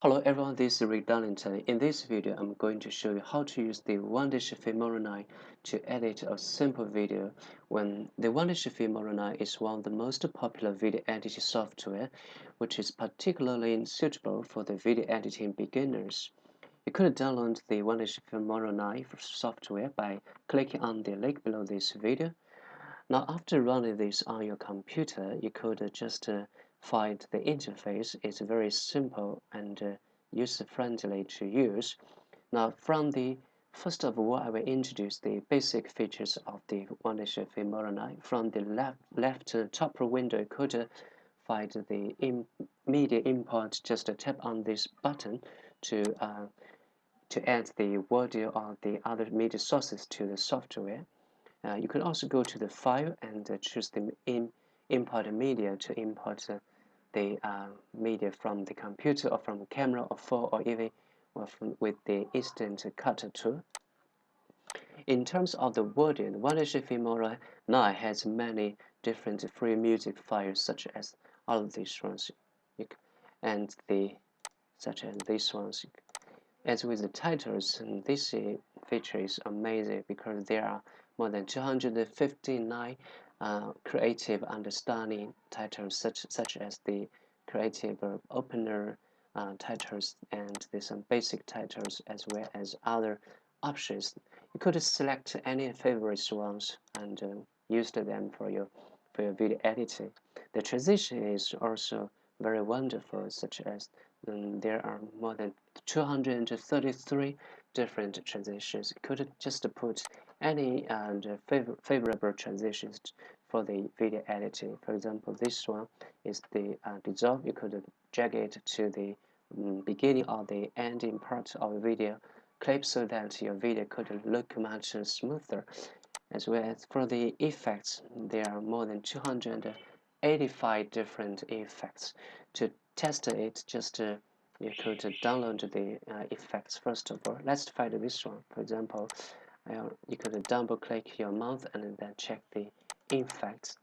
Hello everyone, this is Rick Darlington. In this video, I'm going to show you how to use the Wondershare Filmora9 to edit a simple video. When the Wondershare Filmora9 is one of the most popular video editing software, which is particularly suitable for the video editing beginners. You could download the Wondershare Filmora9 software by clicking on the link below this video. Now, after running this on your computer, you could just find the interface. It's very simple and user-friendly to use. Now, first of all, I will introduce the basic features of the Wondershare Filmora9. From the left top window, you could find the media import. Just tap on this button to add the audio or the other media sources to the software. You can also go to the file and choose the import media to import the media from the computer or from the camera or phone or even with the instant cutter tool. In terms of the audio, the Wondershare Filmora now has many different free music files such as all of these ones and such as these ones. As with the titles, this feature is amazing because there are more than 259 creative understanding titles such as the creative opener titles and some basic titles as well as other options. You could select any favorite ones and use them for your video editing. The transition is also very wonderful, such as there are more than 233 different transitions. You could just put any favorable transitions for the video editing. For example, this one is the dissolve. You could drag it to the beginning or the ending part of a video clip so that your video could look much smoother. As well as for the effects, there are more than 285 different effects. To test it, you could download the effects first of all. Let's find this one. For example, you could double click your mouth and then check the effects.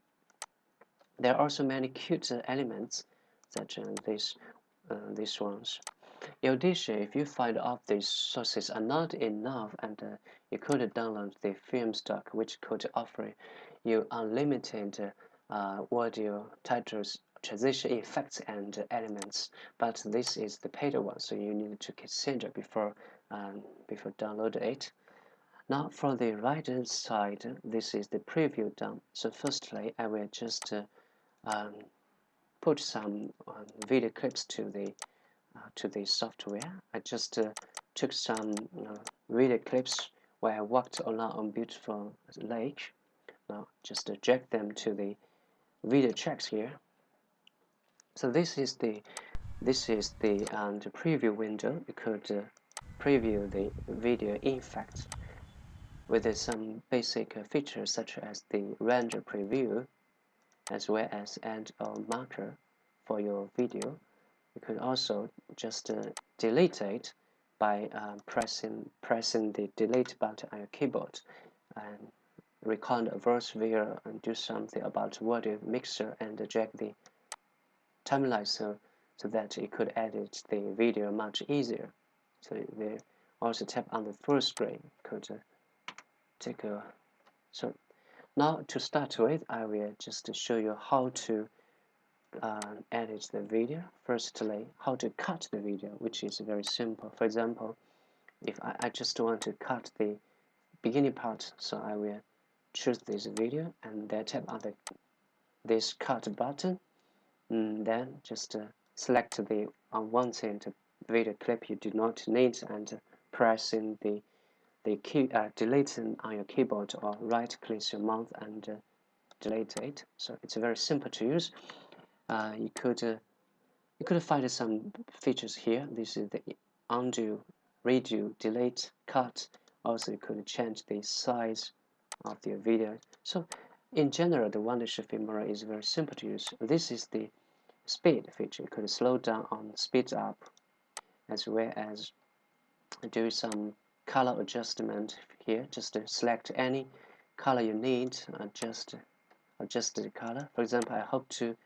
There are also many cute elements such as these ones. In addition, if you find out these sources are not enough, and you could download the film stock, which could offer you unlimited audio, titles, transition effects, and elements. But this is the paid one, so you need to consider before download it. Now, for the right hand side, this is the preview done. So firstly, I will just um, put some video clips to the software. I just took some video clips where I walked along a beautiful lake. Now just drag them to the video tracks here. So this is the preview window. You could preview the video effects with some basic features such as the render preview, as well as add a marker for your video. You could also just delete it by pressing the delete button on your keyboard and record a verse via and do something about audio mixer and drag the timeline so that you could edit the video much easier. So they also tap on the full screen. Could take a so now to start with, I will just show you how to edit the video. Firstly, how to cut the video, which is very simple. For example, if I just want to cut the beginning part, so I will choose this video and then tap on this cut button, and then just select the unwanted video clip you do not need and pressing the key delete on your keyboard or right click your mouse and delete it. So it's very simple to use. You could find some features here. This is the undo, redo, delete, cut. Also, you could change the size of the video. So, in general, the Wondershare Filmora is very simple to use. This is the speed feature. You could slow down or speed up, as well as do some color adjustment here. Just select any color you need. Adjust the color. For example, I hope to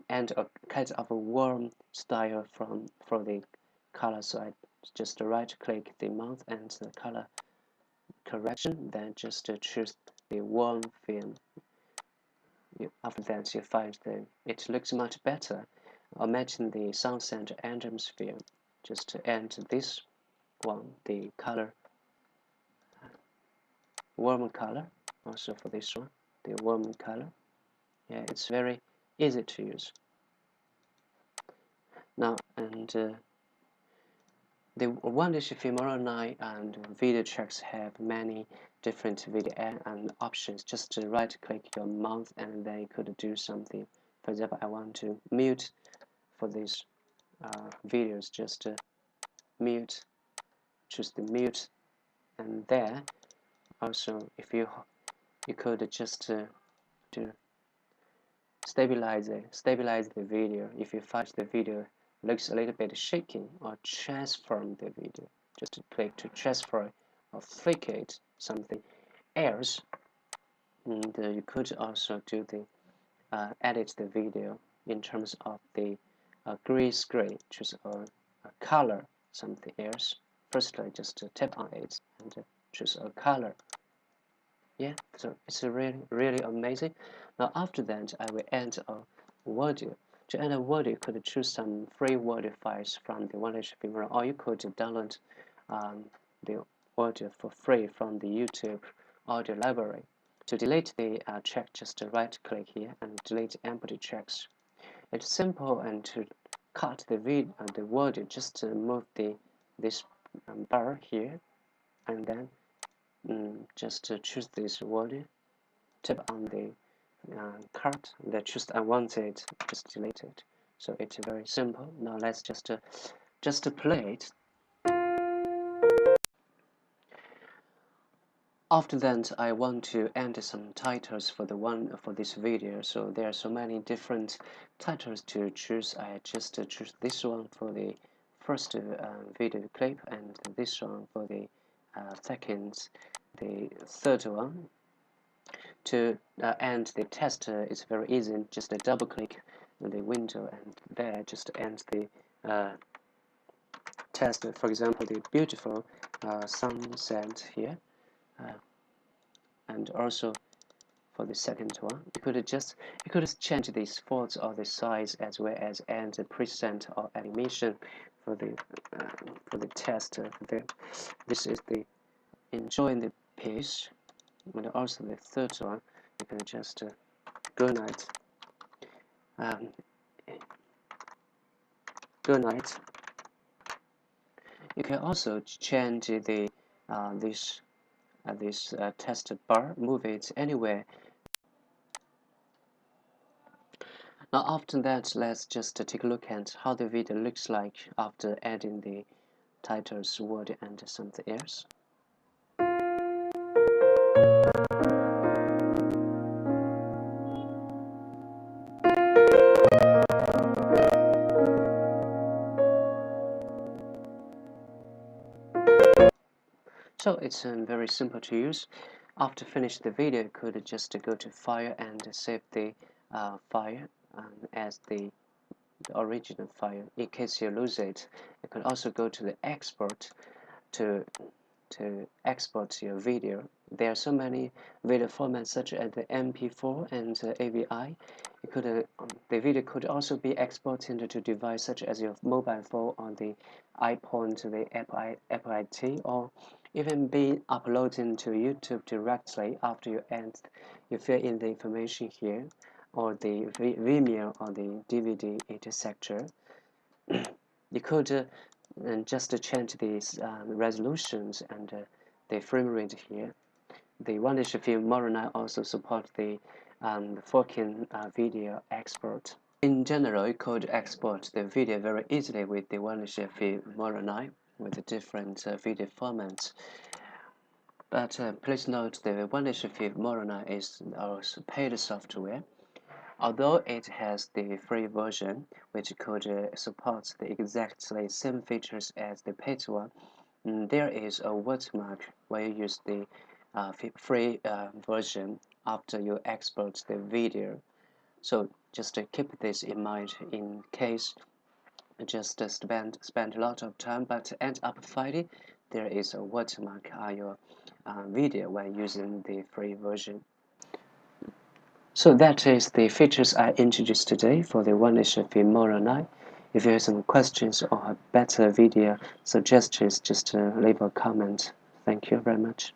and a kind of a warm style for the color, so I just right click the month and the color correction, then just choose the warm film. After that, you find that it looks much better. Imagine the sunset atmosphere. Just to enter this one, the color, warm color. Also for this one, the warm color. Yeah, it's very easy to use. Now, and the Wondershare Filmora9 and video tracks have many different video and options. Just to right click your month and then you could do something. For example, I want to mute for these videos. Just mute, choose the mute, and there also if you could just do stabilize the video. If you find the video looks a little bit shaking, or transform the video, just click to transfer or fake it something else. And you could also do the edit the video in terms of the gray screen, choose a color something else. Firstly, just tap on it and choose a color. Yeah, so it's really amazing. Now after that, I will add a audio. To add a audio, you could choose some free audio files from the Wondershare Filmora, or you could download the audio for free from the YouTube audio library. To delete the track, just right click here and delete empty tracks. It's simple, and to cut the audio, just move this bar here, and then just choose this audio, tap on the cut, then choose unwanted, just delete it. So it's very simple. Now let's just play it. After that, I want to add some titles for this video. So there are so many different titles to choose. I just choose this one for the first video clip, and this one for the second, the third one. To end the test, it's very easy. Just double click the window, and there just end the test. For example, the beautiful sunset here. And also for the second one, you could change these fonts or the size, as well as add the preset or animation for the test. This is the enjoying the piece. And also the third one, you can just good night. Good night. You can also change the this test bar, move it anywhere. Now after that, let's just take a look at how the video looks like after adding the titles, word, and something else. So it's very simple to use. After finish the video, you could just go to File and save the file as the original file. In case you lose it, you can also go to the export to export your video. There are so many video formats such as the MP4 and AVI. You could the video could also be exported into device such as your mobile phone on the iPhone to the Apple IT, or even be uploaded to YouTube directly after you fill in the information here, or the Vimeo or the DVD sector. You could just change these resolutions and the frame rate here. The Wondershare Filmora9 also supports the 4K video export. In general, you could export the video very easily with the Wondershare Filmora9 with the different video formats. But please note the Wondershare Filmora9 is our paid software. Although it has the free version, which could support the exactly same features as the paid one, there is a watermark when you use the free version after you export the video. So just keep this in mind in case just spend a lot of time, but end up finding there is a watermark on your video when using the free version. So that is the features I introduced today for the Wondershare Filmora9. If you have some questions or better video suggestions, just leave a comment. Thank you very much.